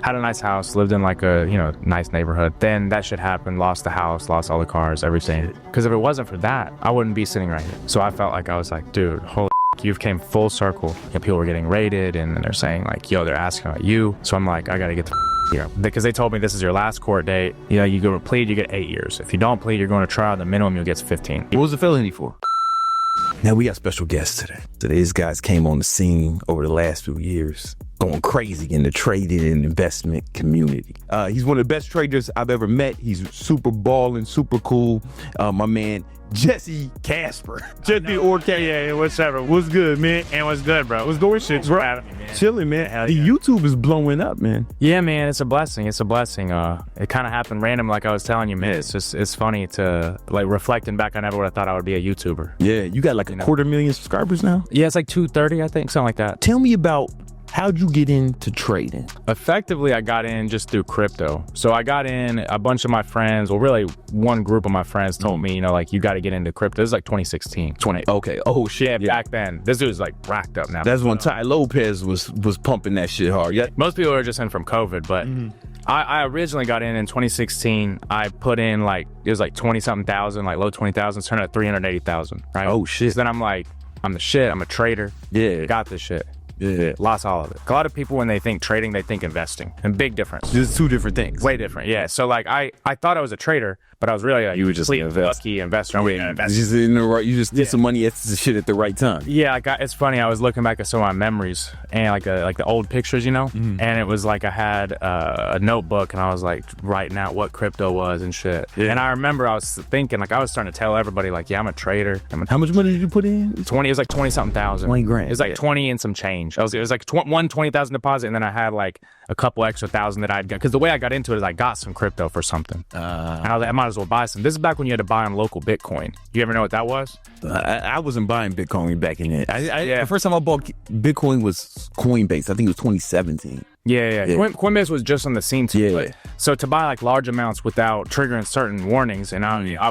had a nice house, lived in like a, nice neighborhood. Then that shit happened, lost the house, lost all the cars, everything. Because if it wasn't for that, I wouldn't be sitting right here. So I felt like I was like, dude, holy you've came full circle. People were getting raided and they're saying like, yo, they're asking about you. So I'm like, I gotta get the here. Because they told me this is your last court date. You go to plead, you get 8 years. If you don't plead, you're going to trial. The minimum you'll get 15. What was the felony for? Now we got special guests today. So these guys came on the scene over the last few years, going crazy in the trading and investment community. He's one of the best traders I've ever met. He's super ballin', super cool. My man, Jesse Casper. Jesse or yeah, whatever. What's good, man? And what's good, bro? What's going shit, bro? Chilling, man. The YouTube is blowing up, man. Yeah, man. It's a blessing. It's a blessing. It kind of happened random, like I was telling you, man. It's funny to like reflecting back. I never would have thought I would be a YouTuber. Yeah, you got like a 250,000 subscribers now. Yeah, it's like 230, I think, something like that. Tell me about. How'd you get into trading? Effectively, I got in just through crypto. So I got in, a bunch of my friends, well, really one group of my friends told me, like, you got to get into crypto. This is like 2016. Okay. Oh, shit. Yeah, back then. This dude's like racked up now. That's when Ty Lopez was pumping that shit hard. Yeah. Most people are just in from COVID, but I originally got in 2016. I put in like, it was like 20-something thousand, like low 20,000, turned out 380,000, right? Oh, shit. So then I'm like, I'm the shit. I'm a trader. Yeah. Got this shit. Yeah. Lost all of it. A lot of people, when they think trading, they think investing. And big difference. There's two different things. Way different, yeah. So like I thought I was a trader, but I was really like, you were just a lucky investor. You just did some money at the shit at the right time. Yeah, like it's funny. I was looking back at some of my memories and like the old pictures, and it was like I had a notebook and I was like writing out what crypto was and shit. Yeah. And I remember I was thinking, like I was starting to tell everybody, like, yeah, I'm a trader. How much money did you put in? 20. It was like 20-something thousand. 20 grand. It was like 20 and some change. It was like one 20,000 deposit, and then I had like a couple extra thousand that I'd got, because the way I got into it is I got some crypto for something, and I was like, I might as well buy some. This is back when you had to buy on local Bitcoin. You ever know what that was? I wasn't buying Bitcoin back in it. The first time I bought Bitcoin was Coinbase. I think it was 2017. Yeah. Coinbase was just on the scene too. Yeah. So to buy like large amounts without triggering certain warnings, and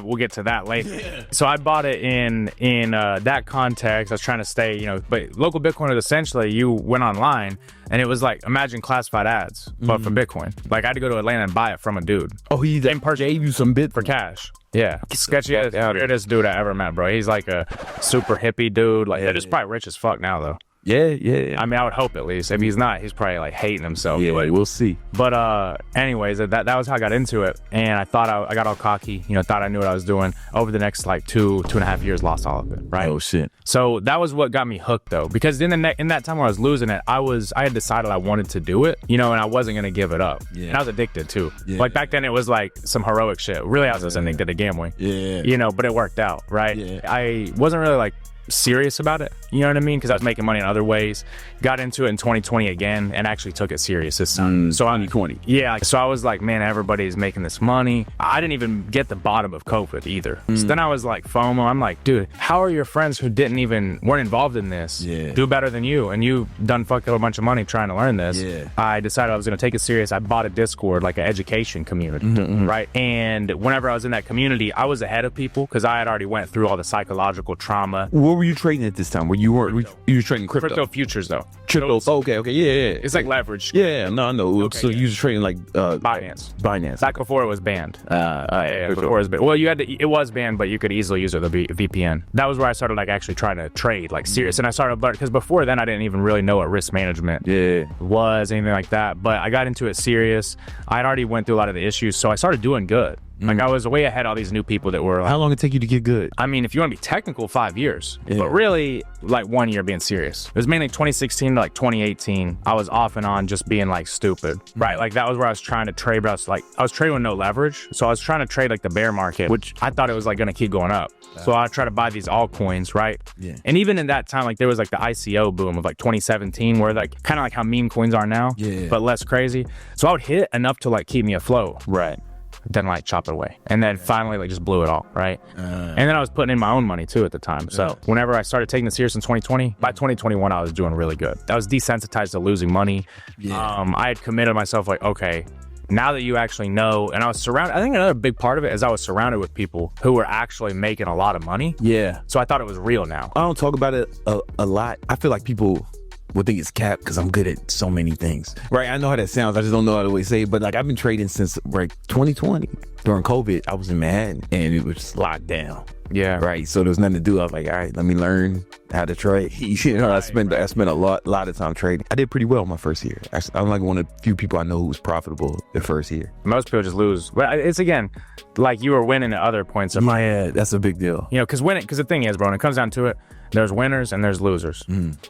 we'll get to that later. Yeah. So I bought it in that context. I was trying to stay, but local Bitcoin is essentially you went online and it was like, imagine classified ads, but for Bitcoin. Like I had to go to Atlanta and buy it from a dude. Oh, he gave you some bit for cash. Yeah, sketchiest dude I ever met, bro. He's like a super hippie dude. Like, he's probably rich as fuck now, though. Yeah. I mean, I would hope at least. If he's not, he's probably like hating himself. Yeah, we'll see. But anyways, that was how I got into it, and I thought I got all cocky. Thought I knew what I was doing. Over the next like 2.5 years, lost all of it. Right. Oh shit. So that was what got me hooked, though, because in that time where I was losing it, I had decided I wanted to do it, and I wasn't gonna give it up. Yeah. And I was addicted too. Yeah. Like back then, it was like some heroic shit. Really, I was addicted to gambling. Yeah. But it worked out, right? Yeah. I wasn't really like serious about it, you know what I mean? Because I was making money in other ways. Got into it in 2020 again and actually took it serious this time. So 2020. Yeah. So I was like, man, everybody's making this money. I didn't even get the bottom of COVID either. So then I was like, FOMO. I'm like, dude, how are your friends who weren't involved in this do better than you? And you done fucked up a bunch of money trying to learn this. Yeah. I decided I was going to take it serious. I bought a Discord, like an education community, right? And whenever I was in that community, I was ahead of people because I had already went through all the psychological trauma. What were you trading at this time? You were trading crypto? Crypto futures, though. Crypto. Okay. Yeah. It's like leverage. Yeah. No. Okay, so you were trading like Binance. Back before it was banned. Yeah. Before it was banned. Well, it was banned, but you could easily use the VPN. That was where I started like actually trying to trade like serious, and I started learning because before then I didn't even really know what risk management was, anything like that. But I got into it serious. I'd already went through a lot of the issues, so I started doing good. Like I was way ahead of all these new people that were like, how long did it take you to get good? I mean, if you want to be technical, 5 years, but really like 1 year being serious. It was mainly 2016 to like 2018. I was off and on just being like stupid, right? Like that was where I was trying to trade, but I was trading with no leverage. So I was trying to trade like the bear market, which I thought it was like going to keep going up. So I tried to buy these altcoins, right? Yeah. And even in that time, like there was like the ICO boom of like 2017 where like kind of like how meme coins are now, but less crazy. So I would hit enough to like keep me afloat. Right. Then like chop it away, and then finally like just blew it all, right? And then I was putting in my own money too at the time. So whenever I started taking this serious in 2020, by 2021 I was doing really good. I was desensitized to losing money. I had committed myself like, okay, now that you actually know, and I was surrounded, I think another big part of it is I was surrounded with people who were actually making a lot of money. Yeah. So I thought it was real now. I don't talk about it a lot. I feel like people people think it's cap because I'm good at so many things. Right? I know how that sounds. I just don't know how to say it. But like I've been trading since like 2020. During COVID, I was in Manhattan and it was locked down. Yeah. Right. So there was nothing to do. I was like, all right, let me learn how to trade. You know, I spent a lot of time trading. I did pretty well my first year. I'm like one of the few people I know who was profitable the first year. Most people just lose. But it's again, like you were winning at other points. Yeah, that's a big deal. You know, because the thing is, bro, when it comes down to it, there's winners and there's losers.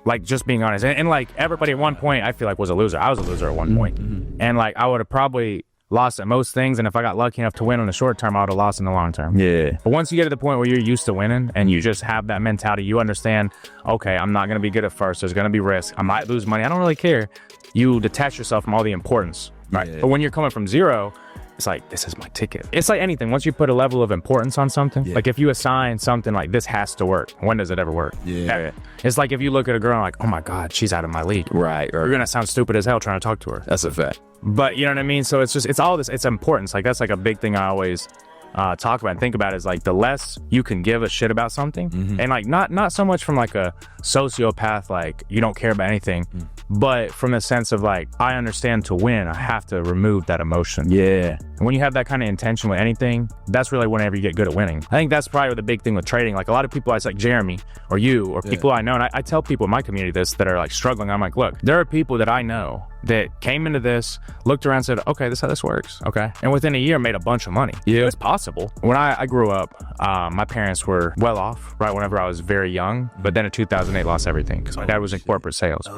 Like just being honest. And like everybody at one point, I feel like was a loser. I was a loser at one point. And like I would have probably lost at most things, and if I got lucky enough to win in the short term, I would have lost in the long term. Yeah. But once you get to the point where you're used to winning and you just have that mentality, you understand, okay, I'm not going to be good at first. There's going to be risk. I might lose money. I don't really care. You detach yourself from all the importance, right? Yeah. But when you're coming from zero, it's like, this is my ticket. It's like anything. Once you put a level of importance on something, like if you assign something like this has to work, when does it ever work? Yeah. It's like if you look at a girl and like, oh my God, she's out of my league. Right. You're going to sound stupid as hell trying to talk to her. That's a fact. But you know what I mean? So it's all this, it's importance. Like that's like a big thing I always talk about and think about is like the less you can give a shit about something and like not so much from like a sociopath, like you don't care about anything, but from a sense of like, I understand to win, I have to remove that emotion. Yeah. And when you have that kind of intention with anything, that's really whenever you get good at winning. I think that's probably the big thing with trading. Like a lot of people, it's like Jeremy or you or people I know, and I tell people in my community this that are like struggling. I'm like, look, there are people that I know that came into this, looked around, said, okay, this is how this works. Okay. And within a year made a bunch of money. Yeah. It's possible. When I grew up, my parents were well off, right? Whenever I was very young, but then in 2008 lost everything because my dad was in corporate sales.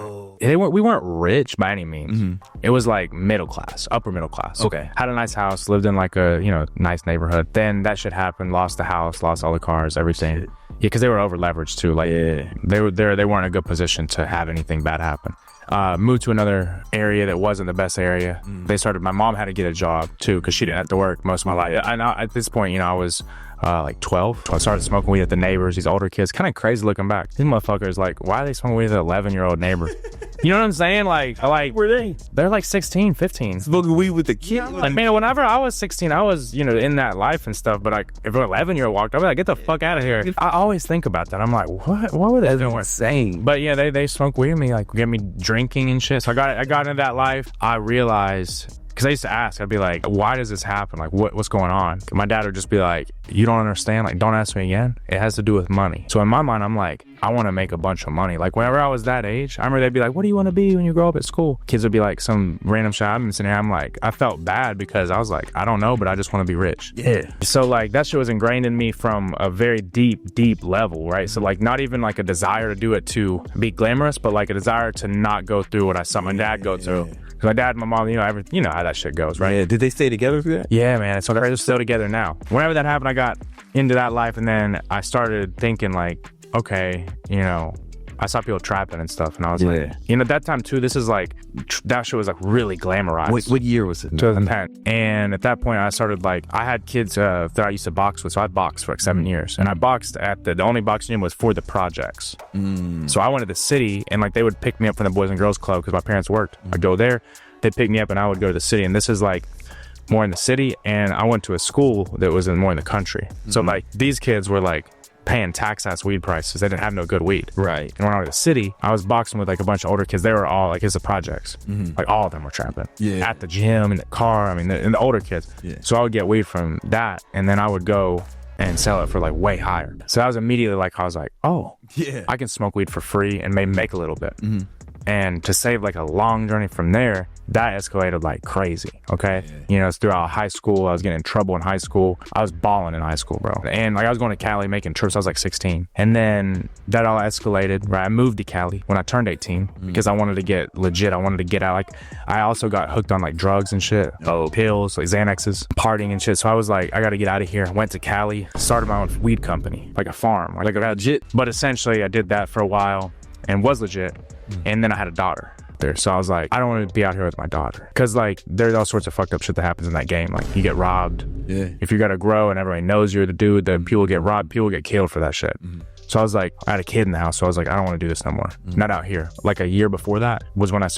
We weren't rich by any means. It was like middle class, upper middle class. Okay. Had a nice house, lived in like a, nice neighborhood. Then that shit happened, lost the house, lost all the cars, everything. Shit. Yeah, because they were over leveraged too. Like they weren't in a good position to have anything bad happen. Moved to another area that wasn't the best area. My mom had to get a job too because she didn't have to work most of my life. And at this point, I was like 12. I started smoking weed at the neighbors, these older kids. Kind of crazy looking back. These motherfuckers, like, why are they smoking weed with an 11-year-old neighbor? You know what I'm saying? Like, were they? They're like 16, 15. Smoking weed with the kid? Like, man, whenever I was 16, I was, in that life and stuff. But like, if an 11-year-old walked up, I'd be like, get the fuck out of here. I always think about that. I'm like, what were they doing? Insane. But yeah, they smoke weed with me, like, get me drinking and shit. So I got into that life. I realized, because I used to ask, I'd be like, why does this happen? Like, what's going on? My dad would just be like, you don't understand? Like, don't ask me again. It has to do with money. So in my mind, I'm like, I want to make a bunch of money. Like, whenever I was that age, I remember they'd be like, what do you want to be when you grow up at school? Kids would be like, some random shit. I've been sitting here, I'm like, I felt bad because I was like, I don't know, but I just want to be rich. Yeah. So like, that shit was ingrained in me from a very deep level, right? So like, not even like a desire to do it to be glamorous, but like a desire to not go through what I saw my dad go through. Because my dad and my mom, you know how that shit goes, right? Yeah. Did they stay together through that? Yeah, man. So they're still together now. Whenever that happened, I got into that life, and then I started thinking like, okay, I saw people trapping and stuff, and I was like, that time too, this is like, that shit was like really glamorized. What year was it? 2010. And at that point, I started like, I had kids that I used to box with, so I boxed for like 7 years. And I boxed at the only boxing gym was for the projects. So I went to the city, and like they would pick me up from the Boys and Girls Club because my parents worked. I'd go there, they'd pick me up, and I would go to the city. And this is like more in the city, and I went to a school that was more in the country. So like these kids were like paying tax-ass weed prices. They didn't have no good weed. Right. And when I was in the city, I was boxing with like a bunch of older kids. They were all like, it's the projects. Like all of them were trapping. Yeah. At the gym, in the car, and the older kids. Yeah. So I would get weed from that, and then I would go and sell it for like way higher. So that was immediately like, I was like, oh, yeah, I can smoke weed for free and maybe make a little bit. And to save like a long journey from there, that escalated like crazy, okay? It's throughout high school. I was getting in trouble in high school. I was balling in high school, bro. And like I was going to Cali making trips. I was like 16. And then that all escalated, right? I moved to Cali when I turned 18 because I wanted to get legit. I wanted to get out. Like I also got hooked on like drugs and shit. Pills, like Xanaxes, partying and shit. So I was like, I got to get out of here. I went to Cali, started my own weed company, like a farm, like legit. But essentially I did that for a while and was legit. And then I had a daughter there. So I was like, I don't want to be out here with my daughter. Because like there's all sorts of fucked up shit that happens in that game. Like you get robbed. Yeah. If you got to grow and everybody knows you're the dude, then people get robbed, people get killed for that shit. So I was like, I had a kid in the house. So I was like, I don't want to do this no more. Not out here. Like a year before that was when I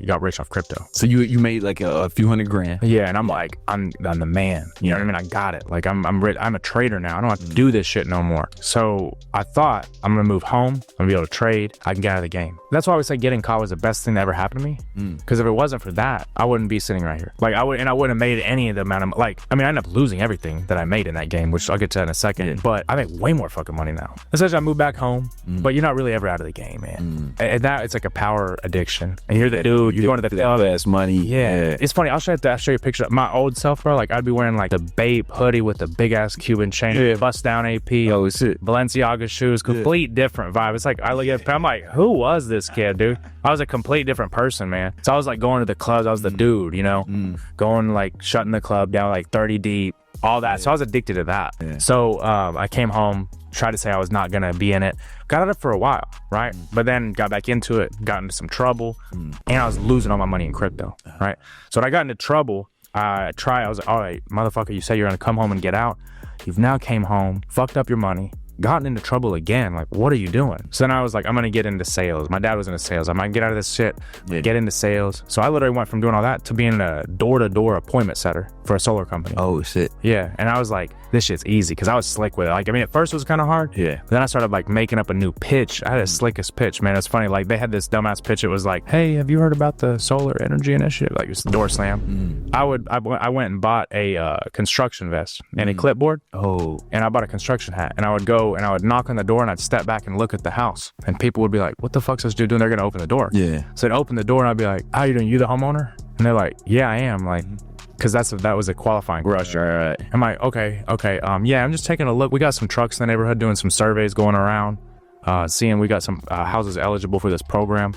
got rich off crypto. So you made like a few $100,000. Yeah, and I'm like, I'm the man. You know what I mean? I got it. Like I'm rich. I'm a trader now. I don't have to do this shit no more. So I thought I'm gonna move home. I'm gonna be able to trade. I can get out of the game. That's why I would say getting caught was the best thing that ever happened to me. Because if it wasn't for that, I wouldn't be sitting right here. Like I wouldn't have made any of the amount of I ended up losing everything that I made in that game, which I'll get to in a second. Yeah. But I make way more fucking money now. Essentially, I moved back home, but you're not really ever out of the game, man. And that it's like a power addiction. And you're the dude. You're going to the fast money. Yeah. It's funny. I'll show you a picture of my old self, bro. Like I'd be wearing like the Bape hoodie with the big ass Cuban chain, bust down AP, Balenciaga shoes, complete different vibe. It's like I look at it, I'm like, who was this kid, dude? I was a complete different person, man. So I was like going to the clubs. I was the dude, you know, going like shutting the club down like 30 deep, all that. So I was addicted to that. So I came home, tried to say I was not gonna be in it, got out of it for a while, right? But then got back into it, got into some trouble, and I was losing all my money in crypto, right? So when I got into trouble, I was like, all right, motherfucker, you say you're gonna come home and get out. You've now came home, fucked up your money, gotten into trouble again. Like, what are you doing? So then I was like, I'm gonna get into sales. My dad was into sales. I might get out of this shit, get into sales. So I literally went from doing all that to being a door-to-door appointment setter for a solar company. Oh shit. Yeah. And I was like, this shit's easy, because I was slick with it. Like, I mean, at first it was kind of hard. Yeah. But then I started like making up a new pitch. I had the slickest pitch, man. It's funny. Like they had this dumbass pitch. It was like, hey, have you heard about the solar energy initiative? Like it's door slam. I went and bought a construction vest and a clipboard. Oh. And I bought a construction hat, and I would go and I would knock on the door, and I'd step back and look at the house, and people would be like, what the fuck's this dude doing? They're gonna open the door. Yeah. So they'd open the door, and I'd be like, how you doing? You the homeowner? And they're like, yeah, I am. Like, because that was a qualifying rush. Right. I'm like, okay. Yeah, I'm just taking a look. We got some trucks in the neighborhood doing some surveys going around, seeing we got some houses eligible for this program.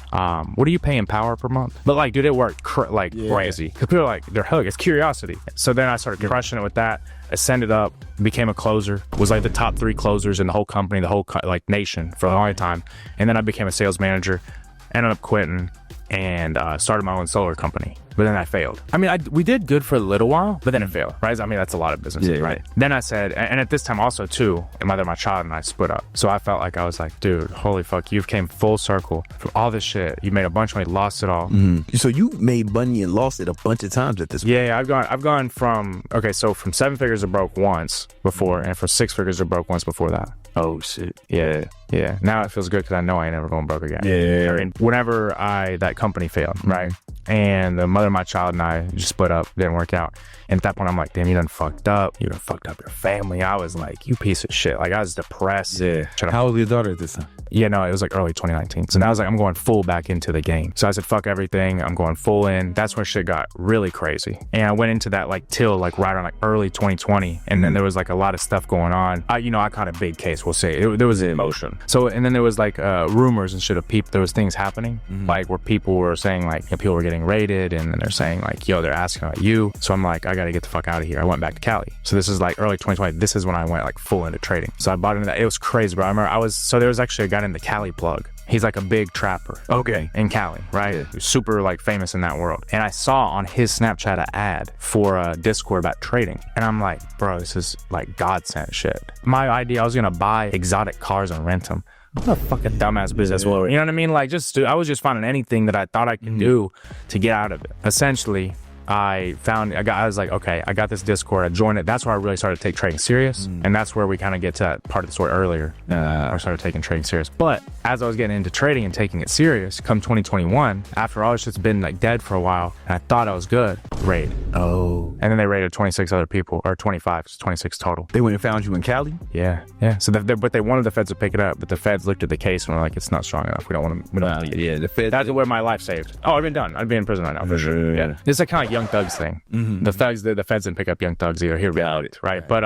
What are you paying power per month? But like, dude, it worked crazy, because people are like, they're hooked. It's curiosity. So then I started crushing it with that, ascended up, became a closer, was like the top 3 closers in the whole company, the whole like nation for a long time. And then I became a sales manager, ended up quitting, and started my own solar company. But then I failed. I mean, we did good for a little while, but then it failed, right? I mean, that's a lot of businesses, right? Then I said, and at this time also too, my child and I split up. So I felt like I was like, dude, holy fuck, you've came full circle from all this shit. You made a bunch of money, lost it all. So you made money and lost it a bunch of times at this point. Yeah, I've gone from 7 figures to broke once before, and from 6 figures to broke once before that. Oh shit. Yeah. Now it feels good, because I know I ain't never going broke again. Yeah. I mean, whenever that company failed, right? And the mother of my child and I just split up, didn't work out. And at that point, I'm like, damn, you done fucked up. You done fucked up your family. I was like, you piece of shit. Like, I was depressed. Yeah. How old was your daughter at this time? Yeah, no, it was like early 2019. So now I was like, I'm going full back into the game. So I said, fuck everything. I'm going full in. That's where shit got really crazy. And I went into that like till like right around like early 2020. And then there was like a lot of stuff going on. I caught a big case, we'll say. There was emotion. So, and then there was like rumors and shit of people, there was things happening, like where people were saying like, people were getting raided, and then they're saying like, yo, they're asking about you. So I'm like, I got to get the fuck out of here. I went back to Cali. So this is like early 2020. This is when I went like full into trading. So I bought into that. It was crazy, bro. I remember there was actually a guy in the Cali plug. He's like a big trapper. Okay. In Cali, right? Yeah. Super like famous in that world. And I saw on his Snapchat an ad for a Discord about trading. And I'm like, bro, this is like godsend shit. My idea, I was going to buy exotic cars and rent them. What a fucking dumbass business will. You know what I mean? Like, I was just finding anything that I thought I could do to get out of it. Essentially, I was like, okay, I got this Discord, I joined it. That's where I really started to take trading serious. And that's where we kind of get to that part of the story earlier. I started taking trading serious. But as I was getting into trading and taking it serious, come 2021, after all this shit's been like dead for a while, and I thought I was good, raid. Oh. And then they raided 26 other people, or 25, so 26 total. They went and found you in Cali? Yeah. So but they wanted the feds to pick it up, but the feds looked at the case and were like, it's not strong enough. We don't want to. Yeah, the feds. That's where my life saved. Oh, I'd been done. I'd be in prison right now for sure. Yeah. It's like kind of like Young Thug's thing. The feds didn't pick up Young Thugs either. Here we go, right? But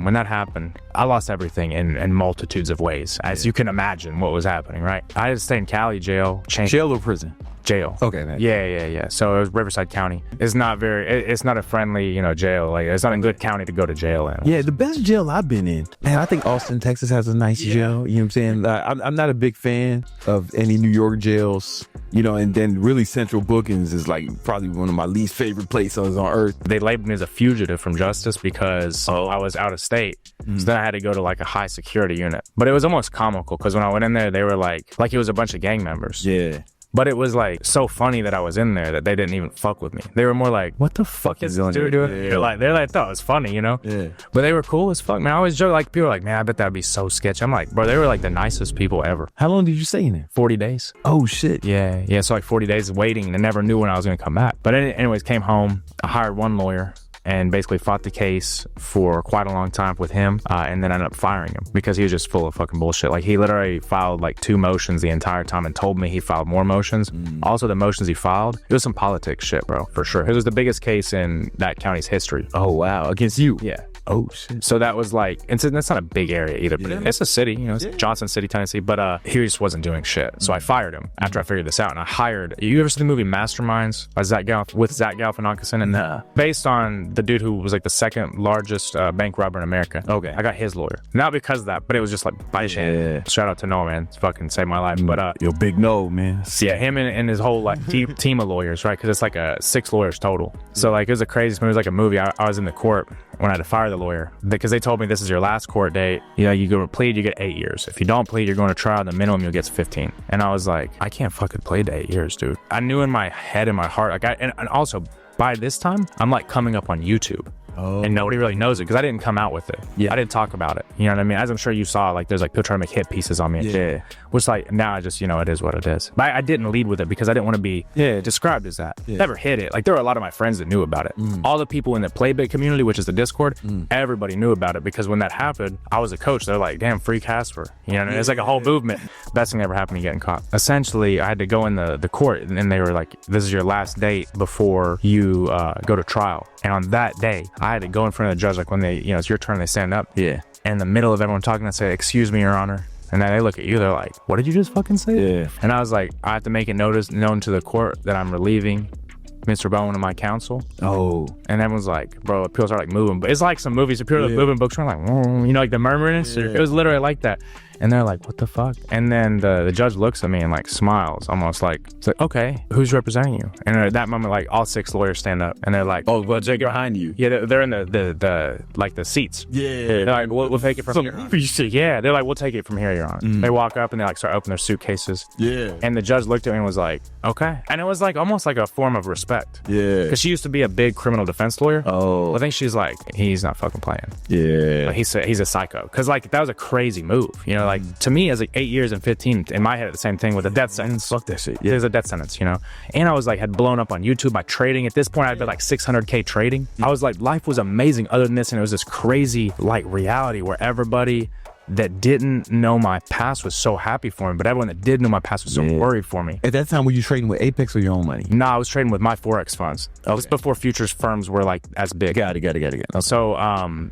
when that happened, I lost everything in multitudes of ways, as you can imagine what was happening, right? I had to stay in Cali jail. Jail or prison? Jail. Okay, man. Yeah. So it was Riverside County. It's not a friendly, jail. Like, it's not a good county to go to jail in. Yeah, the best jail I've been in, man, I think Austin, Texas has a nice jail. You know what I'm saying? I'm not a big fan of any New York jails. You know, and then really central bookings is like probably one of my least favorite places on earth. They labeled me as a fugitive from justice because I was out of state. So then I had to go to like a high security unit. But it was almost comical because when I went in there, they were like it was a bunch of gang members. Yeah. But it was like so funny that I was in there that they didn't even fuck with me. They were more like, what the fuck is this dude doing? Yeah. They're like, thought it was funny, you know? Yeah. But they were cool as fuck, man. I always joke, like, people are like, man, I bet that'd be so sketchy. I'm like, bro, they were like the nicest people ever. How long did you stay in there? 40 days. Oh, shit. Yeah. So like 40 days of waiting and I never knew when I was going to come back. But anyways, came home. I hired one lawyer and basically fought the case for quite a long time with him, and then ended up firing him because he was just full of fucking bullshit. Like, he literally filed like 2 motions the entire time and told me he filed more motions. Also, the motions he filed, it was some politics shit, bro, for sure. It was the biggest case in that county's history. Oh, wow. Against you? Yeah. Oh, shit. So that was like, and that's not a big area either, but it's a city, you know, it's Johnson City, Tennessee, but he just wasn't doing shit. So I fired him after I figured this out, and I hired, you ever seen the movie Masterminds by Zach Galifianakis? And based on the dude who was like the second largest bank robber in America. Okay. I got his lawyer. Not because of that, but it was just like by chance. Shout out to Noah, man. It's fucking saved my life. But yo, big no, man. Yeah, him and his whole like team of lawyers, right? Because it's like 6 lawyers total. So like it was a crazy, it was like a movie. I was in the court when I had to fire the lawyer because they told me this is your last court date. You know, you go to plead, you get 8 years. If you don't plead, you're going to trial. The minimum you'll get 15. And I was like, I can't fucking plead to 8 years, dude. I knew in my head, in my heart, like and also by this time, I'm like coming up on YouTube. Oh. And nobody really knows it because I didn't come out with it. Yeah. I didn't talk about it. You know what I mean? As I'm sure you saw, like there's like people trying to make hit pieces on me and shit. Which like now I just, you know, it is what it is. But I didn't lead with it because I didn't want to be described as that. Never hit it. Like there were a lot of my friends that knew about it. All the people in the Playbit community, which is the Discord, everybody knew about it because when that happened, I was a coach. They're like, damn, free Casper. You know what I mean? It's like a whole movement. Best thing ever happened to getting caught. Essentially, I had to go in the court and they were like, this is your last date before you go to trial. And on that day, I had to go in front of the judge, like when they, you know, it's your turn, they stand up. Yeah. In the middle of everyone talking, I say, excuse me, Your Honor. And then they look at you, they're like, what did you just fucking say? Yeah. And I was like, I have to make it known to the court that I'm relieving Mr. Bowen and my counsel. Oh. And everyone's like, bro, people start like moving. But it's like some movies, people are like moving books, like, you know, like the murmuring. It was literally like that. And they're like, what the fuck? And then the judge looks at me and like smiles, almost like, it's like, okay, who's representing you? And at that moment, like all 6 lawyers stand up and they're like, oh, well, Jake, behind you. Yeah, they're in the like the seats. Yeah. They're like, we'll take it from here. Yeah, they're like, we'll take it from here, Your Honor. They walk up and they like start opening their suitcases. Yeah. And the judge looked at me and was like, okay. And it was like almost like a form of respect. Yeah. Because she used to be a big criminal defense lawyer. Oh. I think she's like, he's not fucking playing. Yeah. Like he's a psycho. Because like that was a crazy move. You know, like to me, as like 8 years and 15, in my head, the same thing with a death sentence. Fuck that shit. Yeah. There's a death sentence, you know? And I was like, had blown up on YouTube by trading. At this point, I'd been like 600K trading. I was like, life was amazing other than this. And it was this crazy like reality where everybody that didn't know my past was so happy for me, but everyone that did know my past was so worried for me. At that time, were you trading with Apex or your own money? No, I was trading with my Forex funds. It was before futures firms were like as big. Got it. Okay. So,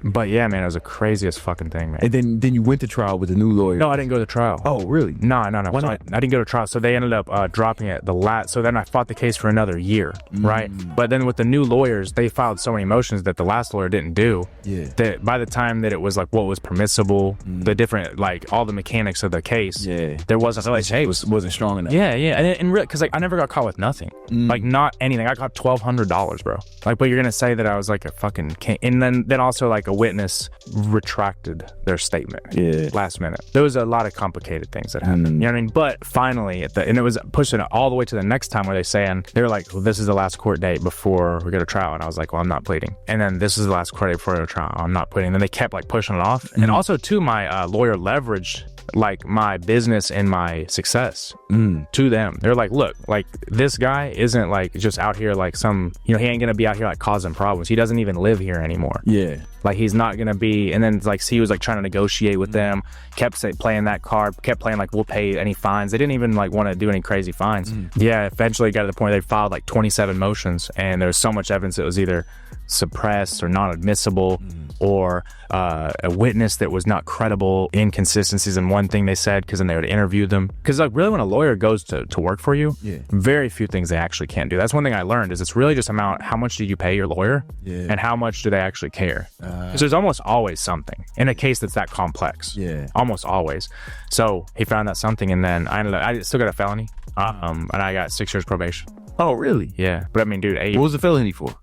but yeah, man, it was the craziest fucking thing, man. And then you went to trial with a new lawyer. No, I didn't go to trial. Oh, really? No. Why not? I didn't go to trial. So they ended up dropping it the last. So then I fought the case for another year, right? But then with the new lawyers, they filed so many motions that the last lawyer didn't do. Yeah. That by the time that it was like what was permissible, the different like all the mechanics of the case, there wasn't like, hey, wasn't strong enough. Yeah, and real because like I never got caught with nothing, like not anything. I got $1,200, bro. Like, but you're gonna say that I was like a fucking king, and then also like a witness retracted their statement. Yeah, last minute. There was a lot of complicated things that happened. You know what I mean? But finally, and it was pushing it all the way to the next time where they were like, well, this is the last court date before we go to trial, and I was like, well, I'm not pleading. And then this is the last court date before we go to trial. I'm not pleading. And then they kept like pushing it off, and also too, my lawyer leveraged like my business and my success to them. They're like, look, like this guy isn't like just out here like some, you know, he ain't gonna be out here like causing problems. He doesn't even live here anymore. Yeah. Like he's not gonna be. And then like he was like trying to negotiate with them, kept playing that card, kept playing like we'll pay any fines. They didn't even like want to do any crazy fines. Yeah, eventually got to the point they filed like 27 motions, and there was so much evidence it was either suppressed or not admissible, or a witness that was not credible, inconsistencies in one thing they said, because then they would interview them. Because like really when a lawyer goes to work for you, very few things they actually can't do. That's one thing I learned, is it's really just how much do you pay your lawyer, and how much do they actually care. Because there's almost always something in a case that's that complex. Almost always. So he found that something, and then I still got a felony. And I got 6 years probation. Oh, really? Yeah, but I mean, dude, What was the felony for?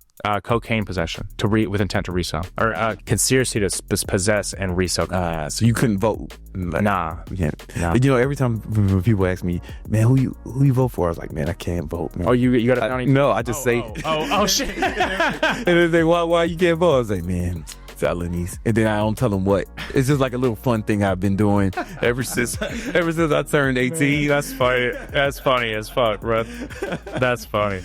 cocaine possession with intent to resell, or conspiracy to possess and resell. So you couldn't vote? Nah. Yeah. Nah. You know, every time when people ask me, man, who you vote for? I was like, man, I can't vote, man. Oh, you got a county? No, I just say. Oh shit. And they say, why you can't vote? I was like, man, felonies. And then I don't tell them what. It's just like a little fun thing I've been doing ever since I turned 18. That's funny. That's funny as fuck, bro. That's funny.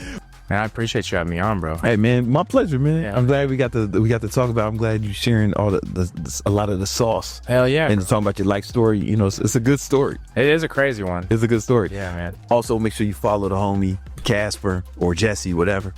Man, I appreciate you having me on, bro. Hey, man, my pleasure, man. Yeah. I'm glad we got to talk about. I'm glad you sharing all a lot of the sauce. Hell yeah. And talking about your life story. You know, it's a good story. It is a crazy one. It's a good story. Yeah, man. Also, make sure you follow the homie Casper or Jesse, whatever.